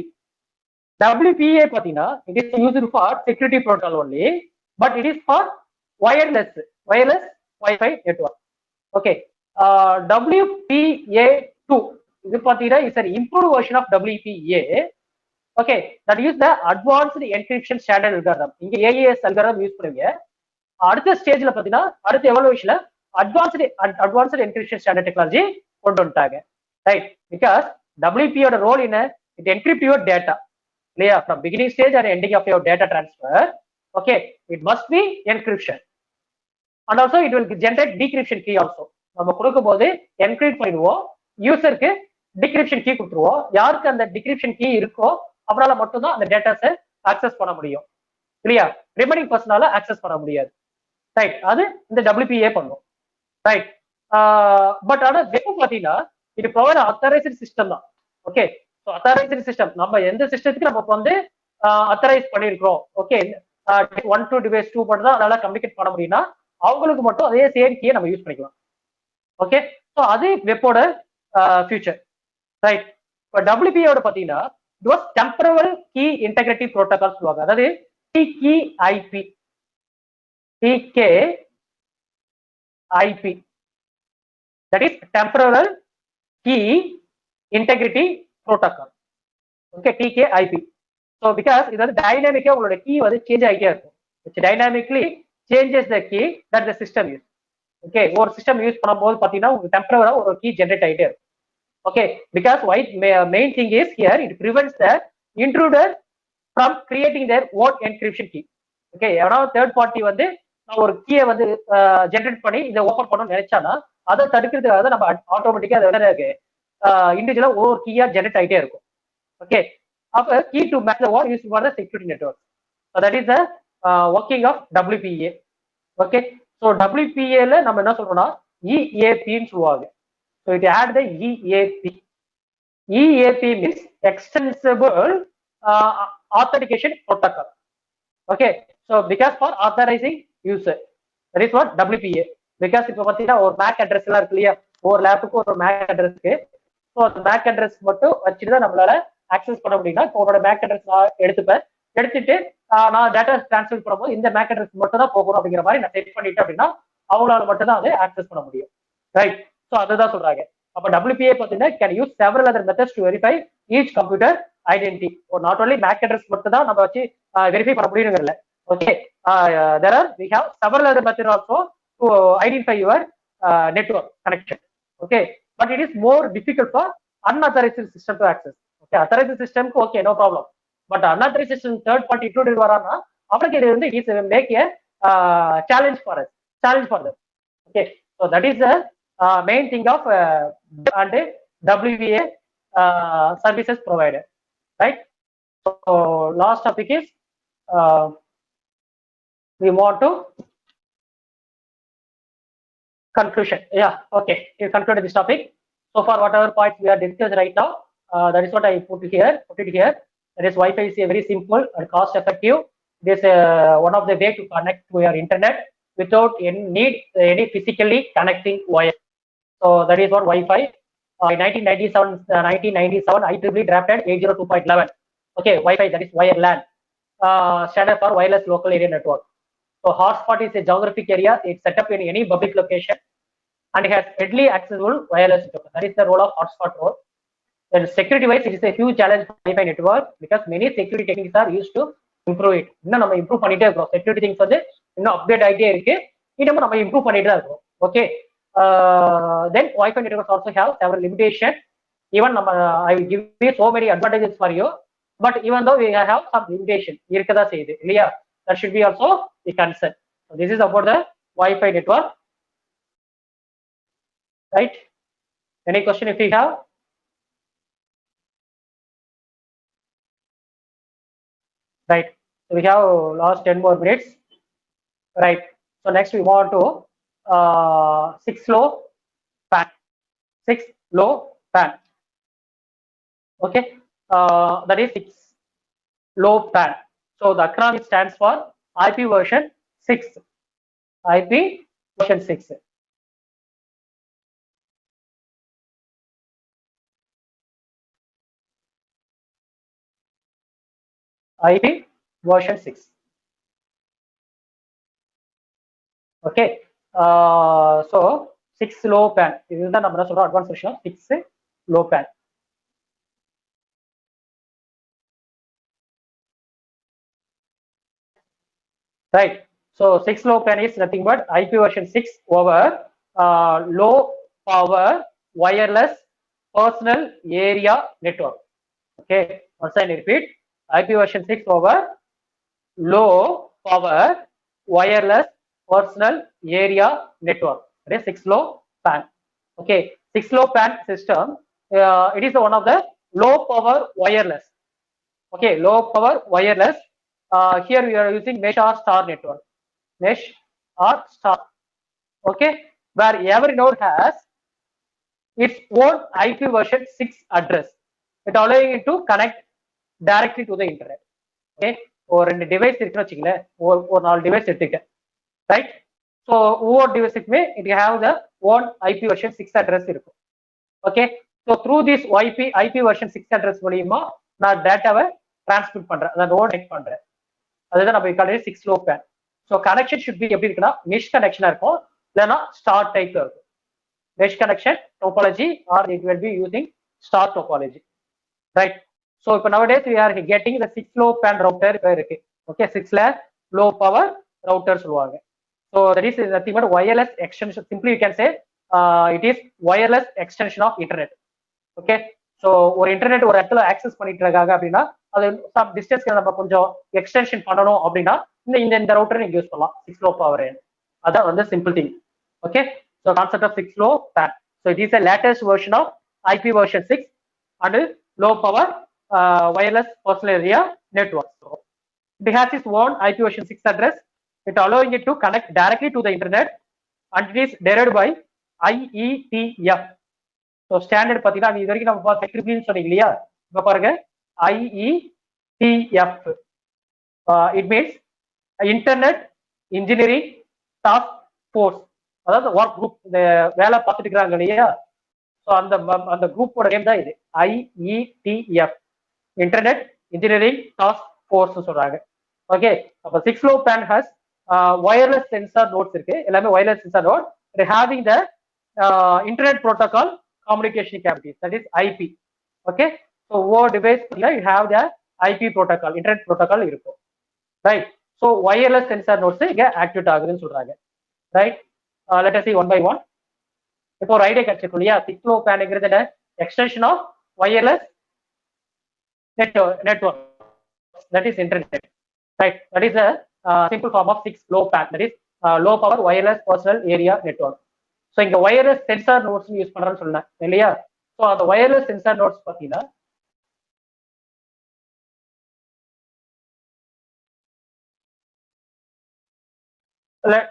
WPA பாத்தீங்கன்னா it is used for security protocol only, but it is for wireless Wi-Fi network. Okay, WPA2 இது பாத்தீங்கன்னா இஸ் an improved version of WPA. Okay, that use the advanced encryption standard algorithm. இங்க AES algorithm use பண்ணுவீங்க. அடுத்த ஸ்டேஜ்ல பாத்தீங்கன்னா அடுத்த எவல்யூஷன்ல அட்வான்ஸ்டு என்கிரிப்ஷன் ஸ்டாண்டர்ட் டெக்னாலஜி கொண்டு வந்துட்டாங்க. ரைட், பிகாஸ் WPA ஓட ரோல் என்ன, இட் என்கிரிப்ட் யுவர் டேட்டா இல்லையா, from beginning stage and ending of your data transfer. Okay, it must be encryption and also it will generate decryption key also. நம்ம கொடுக்கும் போது encrypt பண்ணிடுவோம், யூசருக்கு decryption key கொடுத்துருவோம். யாருக்கு அந்த டிகிரிப்ஷன் கீ இருக்கோ அவரால் மட்டும்தான் அந்த டேட்டாஸை ஆக்சஸ் பண்ண முடியும் இல்லையா, ரிமைனிங் பர்சனால ஆக்சஸ் பண்ண முடியாது. ரைட், அது இந்த WPA பண்ணும். ரைட், பட் ஆனா வெப் பாத்தீங்கன்னா இது ப்ரொவைட் அத்தாரைஸ்டு சிஸ்டம் தான். ஓகே, ஸோ அத்தாரைஸ்டு சிஸ்டம் நம்ம எந்த சிஸ்டத்துக்கு நம்ம வந்து அத்தரைஸ் பண்ணிருக்கிறோம். ஓகே, 1 to device 2 மட்டும் தான் அதனால கம்யூனிகேட் பண்ண முடியும்னா அவங்களுக்கு மட்டும் அதே சேம் கீயை நம்ம யூஸ் பண்ணிக்கலாம். ஓகே, ஸோ அது வெப்போட ஃபியூச்சர். ரைட், இப்போ WPA பாத்தீங்கன்னா it was temporal key integrity protocol சொல்லுவாங்க. அதாவது TKIP that is temporal key integrity protocol. Okay, TKIP. So because இது வந்து டைனாமிக்கா உங்களோட கீ வந்து சேஞ்ச் ஆகிட்டே இருக்கும். which dynamically changes the key that the system use. Okay, ஒரு சிஸ்டம் யூஸ் பண்ணும்போது பாத்தீங்கன்னா உங்களுக்கு டெம்பரரா ஒரு கீ ஜெனரேட் ஆகிட்டே இருக்கும். Okay, because why main thing is here, it prevents the intruder from creating their own encryption key. Okay, யாராவது third party வந்து நான் ஒரு கீயை வந்து ஜென்ரேட் பண்ணி இதை ஓப்பன் பண்ணணும்னு நினைச்சானா அதை தடுக்கிறதுக்காக நம்ம ஆட்டோமேட்டிக்கா அதை இண்டிவிஜுவலா ஒவ்வொரு கீயா ஜென்ரேட் ஆகிட்டே இருக்கும். ஓகே, அப்ப key to match the what use for the security network. That is the working of WPA. Okay, so WPA நம்ம என்ன சொல்றோம்னா EAPன்னு சொல்லுவாங்க. So it add the EAP. EAP means extensible authentication protocol. Okay, so because for authorizing user, that is what WPA. Because இப்போ பார்த்தீங்கன்னா ஒரு MAC address எல்லாம் இருக்கு இல்லையா, ஒரு லேப்புக்கு ஒரு MAC அட்ரஸ் இருக்கு. ஸோ அந்த MAC அட்ரஸ் மட்டும் வச்சுட்டு தான் நம்மளால ஆக்சஸ் பண்ண முடியும்னா, இப்போ உங்களோட MAC அட்ரஸ் நான் எடுத்துட்டு நான் டேட்டா டிரான்ஸ்ஃபர் பண்ணும்போது இந்த MAC அட்ரஸ் மட்டும் தான் போகணும் அப்படிங்கிற மாதிரி நான் செட் பண்ணிட்டேன் அப்படின்னா அவங்களால மட்டும் தான் அதை ஆக்சஸ் பண்ண முடியும். ரைட், ஸோ அதுதான் சொல்றாங்க. அப்ப WPA பார்த்தீங்கன்னா can use several other methods to verify each computer identity. Not only MAC address மட்டும் தான் நம்ம வச்சு வெரிஃபை பண்ண முடியுங்கிறல. Okay, there are we have several other methods also to identify your network connection. Okay, but it is more difficult for unauthorized system to access. Okay, authorized system க்கு okay, no problem, but unauthorized system third party included வரானா அவங்களுக்கு இது வந்து is make a challenge for them. Okay, so that is the main thing of and WPA services provider. Right, so last topic is we want to conclusion. Yeah, okay, we concluded this topic. So far whatever points we are discussed right now, that is what I put it here. That is Wi-Fi is a very simple and cost effective. This one of the way to connect to your internet without any physically connecting wire. So that is what Wi-Fi. In 1997, IEEE drafted 802.11. Okay, Wi-Fi, that is wire LAN, standard for wireless local area network. So hotspot is a geographic area. It's set up in any public location and it has readily accessible wireless network. That is the role of hotspot role. Then security wise, it is a huge challenge for Wi-Fi network because many security techniques are used to improve it. இன்னும் நம்ம improve பண்ணிட்டே இருக்கோம். Security things வந்து இன்னும் update ஆகிட்டே இருக்கு. இன்னும் நம்ம இம்ப்ரூவ் பண்ணிட்டு தான் இருக்கோம். Okay, then Wi-Fi networks also have several limitations. Even I will give you so many advantages for you, but even though we have some limitation இருக்கதா செய்யுது இல்லையா, that should be also the concern. So this is about the Wi-Fi network. Right, any question if you have? Right, so we have last 10 more minutes. Right, So next we want to 6 low pan, 6 low pan. Okay, that is 6 low pan. So the acronym stands for IP version 6. IP version 6. IP version 6. Okay, so 6 low pan. இதுதான் நம்ம சொல்ற advance version 6 low pan. Right. So 6 low pan is nothing but IP version 6 over low power wireless personal area network. Okay, once I repeat, IP version 6 over low power wireless personal area network. That is 6 low pan. Okay, 6 low pan system. It is one of the low power wireless. Okay, low power wireless. Here we are using mesh or star network. Mesh or star. Okay, where every node has its own IP version 6 address. It allowing it to connect directly to the internet. Okay, ஒரு ரெண்டு device இருக்குன்னு வச்சுக்கல, ஒரு 4 device எடுத்துக்க, right? So ஒவ்வொரு டிவைஸுக்குமே it have the own IP version 6 address இருக்கும். Okay, so through this IP version 6 address மூலியமா நான் டேட்டாவை டிரான்ஸ்மிட் பண்றேன், அதை நோட் கனெக்ட் பண்றேன். அதுதான் நம்ம காலையில் 6 low pan. So connection should be எப்படி இருக்குன்னா மெஷ் கனெக்ஷனா இருக்கும், இல்லைன்னா ஸ்டார் டைப்ல இருக்கும். Mesh connection topology or it will be using star topology, right? So இப்போ nowadays we are getting the 6 low pan router இப்போ இருக்கு. ஓகே, 6ல low power router சொல்லுவாங்க. So that is nothing but wireless extension. Simply you can say it is wireless extension of internet. Okay, so ஒரு internet ஒரு இடத்துல access பண்ணிட்டு இருக்காங்க அப்படின்னா அது சம் டிஸ்டன்ஸ்க்கு நம்ம கொஞ்சம் எக்ஸ்டென்ஷன் பண்ணணும் அப்படின்னா இந்த ரவுட்டர் நீங்க யூஸ் பண்ணலாம் 6 low power. அதான் வந்து simple thing. Okay, so concept of 6 low pan. So it is a latest version of IP version 6 and low power wireless personal area network. So it has its own IP version 6 address. It allowing it to connect directly to the internet and it is derived by IETF. So standard பாத்தீங்கன்னா இது வரைக்கும் நம்ம பார்த்து சொன்னீங்க இல்லையா, இப்ப பாருங்க IETF. It means Internet Engineering Task Force. அதாவது ஒர்க் குரூப், இந்த வேலை பார்த்துட்டு இருக்கிறாங்க இல்லையா, ஸோ அந்த குரூப்போட நேம் தான் இது IETF, internet engineering task force சொல்றாங்க. ஓகே, அப்ப 6 low pan has wireless sensor nodes இருக்கு, எல்லாமே wireless sensor node. It having the internet protocol communication capabilities, that is IP. Okay, so over device you have the IP protocol, internet protocol இருக்கும், right? So wireless sensor nodes இங்க activate ஆகுதுன்னு சொல்றாங்க, right? Let us see one by one. இப்போ ஒரு idea கிடைச்சிருக்கும் இல்லையா, 6 low panங்கிறது extension of wireless network, that is internet, right? That is a simple form of 6 low pan, that is low power wireless personal area network. So இங்க wireless sensor nodes use பண்றேன்னு சொன்னேன் இல்லையா, so அந்த wireless sensor nodes பார்த்தீங்கன்னா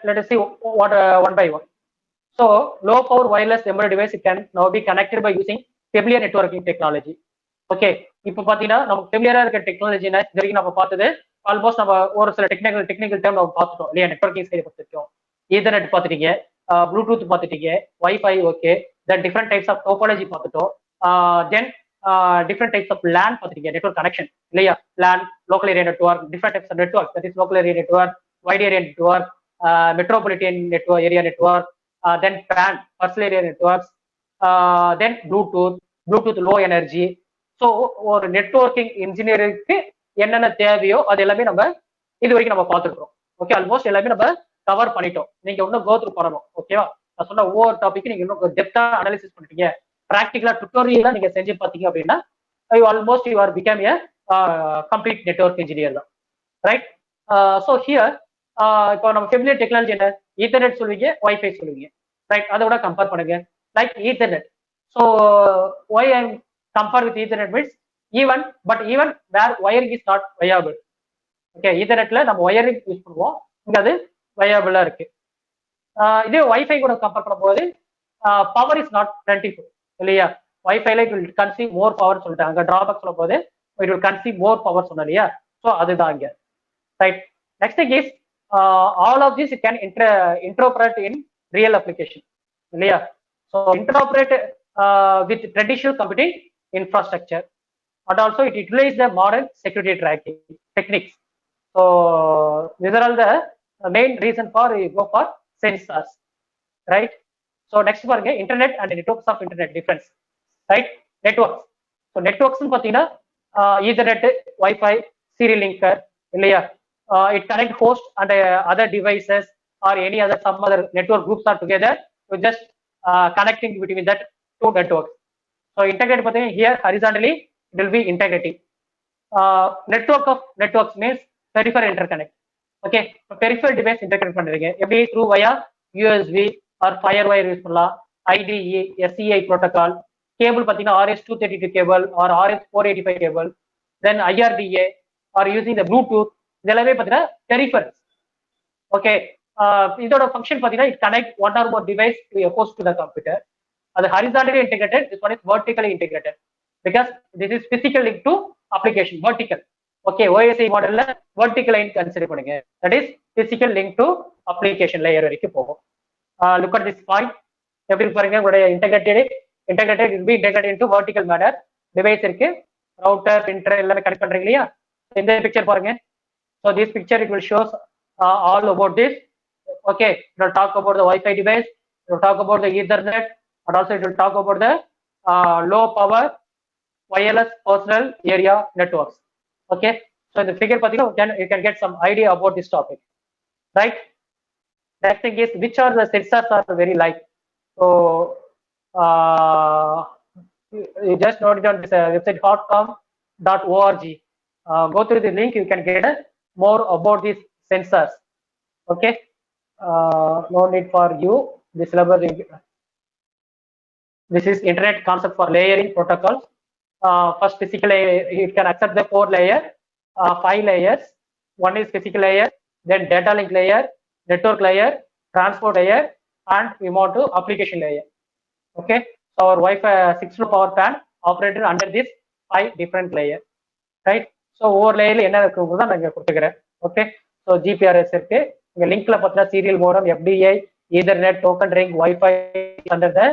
let us see what one by one. So low power wireless embedded device, it can now be connected by using familiar networking technology. Okay, இப்போ பாத்தீங்கன்னா நமக்கு ஃபெமிலியரா இருக்க டெக்னாலஜினா இது வரைக்கும் நம்ம பார்த்தது ஆல்மோஸ்ட் நம்ம ஒரு சில டெக்னிக்கல் டேர்ம் நம்ம பார்த்துட்டோம் இல்லையா. நெட்வொர்க்கிங் சைடு பார்த்துருக்கோம், ஈதர்நெட் பார்த்துட்டீங்க, ப்ளூடூத் பார்த்துட்டீங்க, wifi, okay, then different types of topology பார்த்துட்டோம், then different types of LAN பார்த்துட்டீங்க, நெட்வொர்க் கனெக்ஷன் இல்லையா, LAN, local area network, different types of network, that is local area network, wide area network, metropolitan network, area network, then PAN, personal area networks, then bluetooth low energy. So ஒரு networking இன்ஜினியருக்கு என்னென்ன தேவையோ அது எல்லாமே நம்ம இது வரைக்கும் நம்ம பார்த்துருக்கோம். ஓகே, ஆல்மோஸ்ட் எல்லாமே நம்ம கவர் பண்ணிட்டோம். நீங்க இன்னும் கோ த்ரூ பண்ணணும். ஓகேவா, நான் சொன்ன ஒவ்வொரு டாபிக் நீங்க இன்னும் டெப்தா அனாலிசிஸ் பண்ணிட்டீங்க, ப்ராக்டிகலா டுட்டோரியலா நீங்க செஞ்சு பார்த்தீங்க அப்படின்னா almost you are become a complete network engineer தான், ரைட்? ஸோ ஹியர் இப்போ நம்ம ஃபெமிலியர் டெக்னாலஜி என்ன, ஈத்தர்நெட் சொல்லுவீங்க, வைஃபை சொல்லுவீங்க, ரைட்? அதோட கம்பேர் பண்ணுங்க. Like Ethernet, so why I compare with Ethernet means even where wiring is not viable. Okay, Ethernetல நம்ம wiring use பண்ணுவோம், இங்க அது viable இருக்கு. இதே வைஃபை கூட கம்பேர் பண்ணும்போது பவர் இஸ் நாட் plentiful இல்லையா? வைஃபைல it will consume more power சொல்லிட்டாங்க. டிராபேக் சொல்லும் போது it will consume more power சொன்னோம் இல்லையா? ஸோ அதுதான் இங்க. Right. Next thing is all of this can interpret in real application இல்லையா? So interpret with traditional computing infrastructure and also it utilizes the modern security tracking techniques. So these are all the main reason for you go for sensors, right? So next பாருங்க internet and networks of internet difference, right? Networks. So networks னு பாத்தீங்கன்னா ethernet, wi-fi, serial linker இல்லையா? It connect host and other devices or any other some other network groups are together to just connecting between that two networks. So integrate பாத்தீங்கன்னா here horizontally it will be integrating. Network of networks means peripheral interconnect. Okay, so peripheral device interconnect பண்றீங்க எப்படி? through via USB or firewire use பண்ணலாம். IDE, SCI protocol, cable பாத்தீங்கன்னா RS-232 cable or RS-485 cable, then IRDA or using the Bluetooth, இதெல்லாமே பாத்தீங்கன்னா peripherals. Okay, இதோட function பாத்தீங்கன்னா it connect one or more device to a host to the computer. அது horizontally integrated, this one is vertically integrated because this is physical link to application, vertical. Okay, OSI மாடல்ல vertical line consider பண்ணுங்க, that is physical link to application layer வரைக்கும் போகும். Look at this point, எப்படி பாருங்க உங்களுடைய integrated will be integrated into vertical manner. device இருக்கு, router, printer எல்லாமே connect பண்றீங்க இல்லையா? இந்த பிக்சர் பாருங்க. So this picture it will shows all about this. Okay, it will talk about the Wi-Fi device, it will talk about the Ethernet, and also it will talk about the low power wireless personal area networks. Okay, so in the figure you can get some idea about this topic, right? Next thing is which are the sensors are very like. So you just note it on this website hotcom.org. Go through the link, you can get more about these sensors. Okay, no need for you this syllabus. This is internet concept for layering protocols. First physical layer, it can accept the 4 layer, 5 layers. One is physical layer, then data link layer, network layer, transport layer, and we move to application layer. Okay, so our Wi-Fi 6 power plan operated under this 5 different layer, right? So over layer என்ன இருக்குங்கிறத நான் இங்க கொடுத்துக்கிறேன். Okay, so GPRS இருக்கு, இங்க லிங்க்ல பார்த்தா serial modem, FDI, Ethernet, token ring, Wi-Fi under the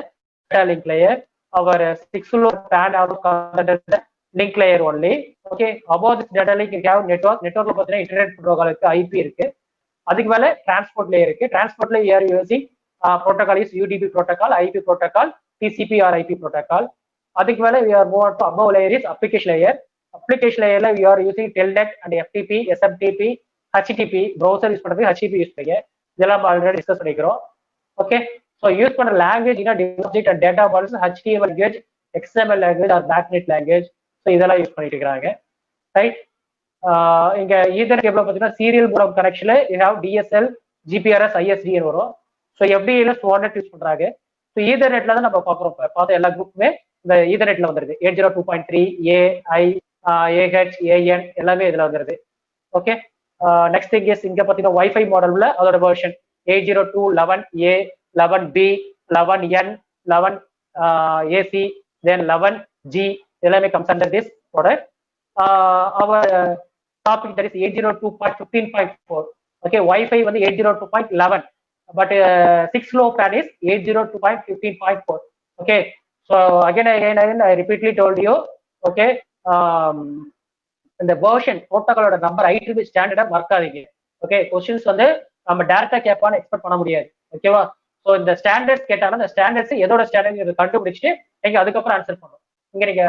data link layer. Our 6 plan out under the link layer only. Okay, above this data link you have network பார்த்தீங்கன்னா internet protocol இருக்கு, IP இருக்கு. அதுக்கு மேல transport layer இருக்கு. transport layer you are using protocol is UDP protocol, IP protocol, TCP or IP protocol. அதுக்கு மேல we are more to above layer is application layer. application layer we are using telnet and FTP, SMTP, HTTP. browser use பண்றது HTTP use பண்ணுங்க. இதெல்லாம் already discuss பண்ணிக்கிறோம். Okay, so use பண்ண language deposit and data models HTML language, XML language or BACnet language. So இதெல்லாம் use பண்ணிட்டு இருக்காங்க, right? இங்க ether cable பார்த்தீங்கன்னா சீரியல் மூலம் கனெக்ஷன்ல you have DSL, GPRS, ISD வரும். ஸோ FDA ஸ்வார்னெட் யூஸ் பண்றாங்க. ஸோ ஈதர்நெட்ல தான் நம்ம பார்க்குறோம். பார்த்த எல்லா குரூப்புமே இந்த ஈதர்நெட்ல வந்துருது. 802.3 AI, AH, AN எல்லாமே இதுல வந்துருது. ஓகே, நெக்ஸ்ட் திங் இஸ் இங்க பார்த்தீங்கன்னா வைஃபை மாடல்ல அதோட version 802.11A, 11B, 11N, 11AC, then 11G எல்லாமே comes under this product. Our topic that is 802.15.4. okay, Wi-Fi வந்து 802.11, but 6 low plan is 802.15.4. okay, so again I repeatedly told you, okay, இந்த version புரோட்டோகாலோட number IEEE ஸ்டாண்டர்டா மறக்காதீங்க. Okay, questions வந்து நம்ம டைரக்டா கேட்பான்னு expect பண்ண முடியாது. ஓகேவா? ஸோ இந்த ஸ்டாண்டர்ட்ஸ் கேட்டாலும் இந்த ஸ்டாண்டர்ட்ஸ் எதோட ஸ்டாண்டர்ட் கண்டுபிடிச்சிட்டு நீங்க அதுக்கப்புறம் ஆன்சர் பண்ணணும். இங்க நீங்க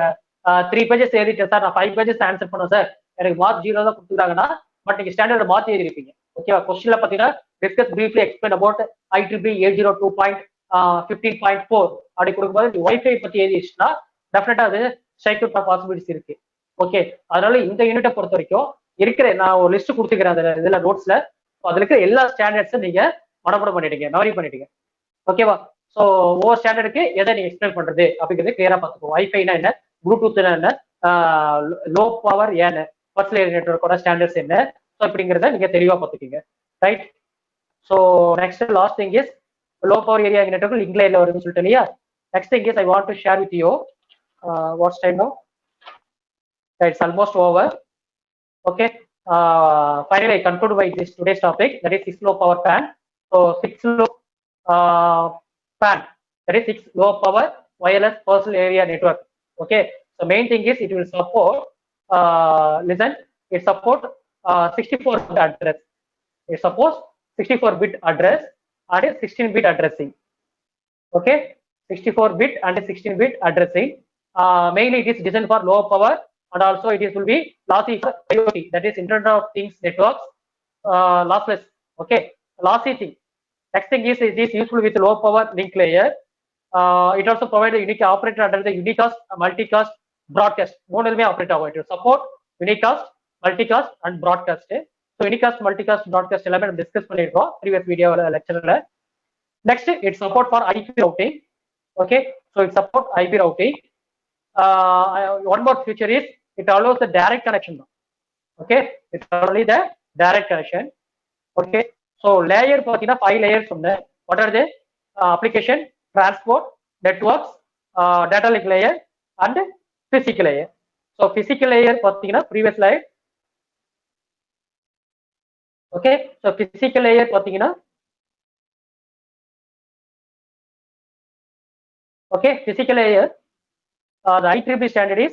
3 pages எழுதிட்டேன் சார், நான் 5 pages ஆன்சர் பண்ணுவேன் சார், எனக்கு மார்க் 0 தான் கொடுத்துருக்காங்கன்னா பட் நீங்க ஸ்டாண்டர்ட் மாத்தி எழுதிருப்பீங்க. ஓகேவா? கொஸ்டின்ல பாத்தீங்கன்னா discuss briefly explain about IEEE 802.15.4 அப்படி கொடுக்கும்போது வைஃபை பத்தி எழுதிச்சுன்னா டெஃபினட்டா அது ஸ்ட்ரைக் அவுட் பாசிபிலிட்டிஸ் இருக்கு. ஓகே, அதனால இந்த யூனிட்டை பொறுத்த வரைக்கும் இருக்கிற நான் ஒரு லிஸ்ட் கொடுத்துக்கிறேன் அதுல இதுல நோட்ஸ்ல, அதுல இருக்கிற எல்லா ஸ்டாண்டர்ட்ஸும் நீங்க மனப்பாடம் பண்ணிட்டீங்க, மெமரி பண்ணிட்டீங்க. ஓகேவா? ஸோ ஒவ்வொரு ஸ்டாண்டர்டுக்கு எதை நீங்க எக்ஸ்பிளைன் பண்றது அப்படிங்கிறது கிளியரா பார்த்துக்கோ. வைஃபைனா என்ன, ப்ளூடூத்னா என்ன, லோ பவர் ஏன்னு, ஃபர்ஸ்ட் லேயர் நெட்வொர்க்கோட ஸ்டாண்டர்ட்ஸ் என்ன, ஸோ அப்படிங்கிறத நீங்க தெளிவா பார்த்துக்கீங்க, right? So next last thing is low power area network link layer la varudhu solliட்டு இல்லையா. Next thing is I want to share with you what's time now. It's almost over. Okay, finally I conclude by this today's topic, that is 6 low power PAN. So 6 low PAN, that is 6 low power wireless personal area network. Okay, the main thing is it will support listen, it support 64 bit address. It supports 64 bit address and 16 bit addressing. Okay, 64 bit and 16 bit addressing. Mainly it is designed for low power, and also it is will be lossy for IoT, that is Internet of Things networks, lossless. Okay, lossy thing. Next thing is it is useful with low power link layer. It also provides a unique operator under the unicast, multicast, broadcast. மூணுமே operate ஆகும். It will support unicast, multicast and broadcast. So unicast, multicast, broadcast எல்லாமே நம்ம discuss பண்ணிருக்கோம் previous video lectureல. Next, it support for IP routing. Okay, so it support IP routing. One more feature is it allows the direct connection. Okay, it's only the direct connection. Okay, so layer பார்த்தீங்கன்னா 5 layers உண்டு. What are they? Application, transport, networks, data link layer and physical layer. So physical layer பார்த்தீங்கன்னா previous slide. Okay, so physical layer பார்த்தீங்கன்னா okay, physical layer, the IEEE standard is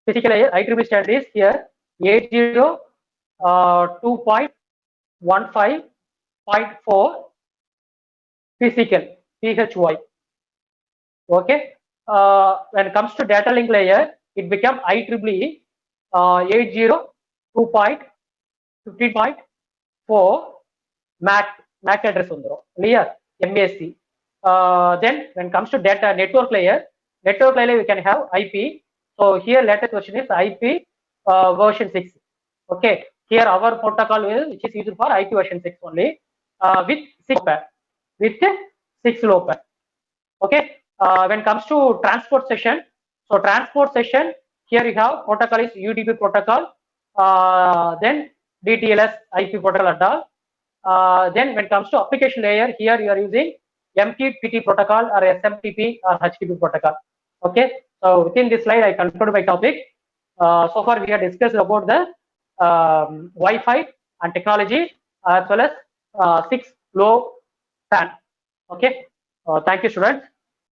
physical layer. IEEE standard is here 802.15.4 physical PHY. Okay, when it comes to data link layer, it become IEEE 802.15.4 MAC address வந்துரும் இல்லையா, MAC. Then when it comes to data network layer we can have IP. So here latest version is IP version 6. Okay, here our protocol which is used for IP version 6 only, with 6 low PAN, with 6 low PAN. Okay, when it comes to transport session, so transport session here you have protocol is UDP protocol, then DTLS IP protocol and all. Then when it comes to application layer, here you are using MQTT protocol or SMTP or HTTP protocol. Okay, so within this slide I conclude my topic. So far we have discussed about the Wi-Fi and technology as well as 6 low PAN. Okay, thank you students.